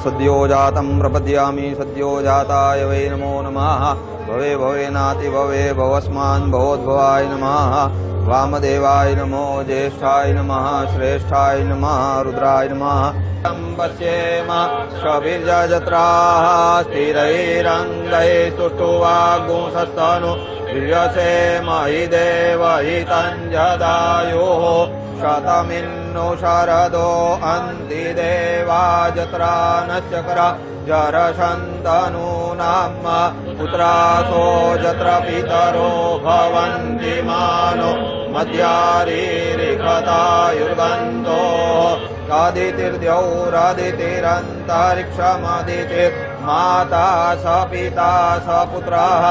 सद्यो जातं प्रपद्यामि सद्यो जाताय वै नमो नमः। भवे भवेनाति भवे भवस्मान् भवोद्भवाय नमः। वामदेवाय नमो ज्येष्ठाय नमः श्रेष्ठाय नमः रुद्राय नमः। पश्येम शविर्यजत्राः स्थिरैरङ्गैः सुष्ठुवागुंसस्तनु वीर्यसेम हि देव हितञ्जदायुः शतमिन्नु शरदो अन्ति देवा जत्रा नश्चक्र जरशन्तनूनाम् पुत्रासो जत्र पितरो भवन्ति मानो मध्यारीरिखतायुर्गन्धो आदितिर्द्यौरादितिरन्तरिक्षमदितिर्माता स पिता स पुत्रः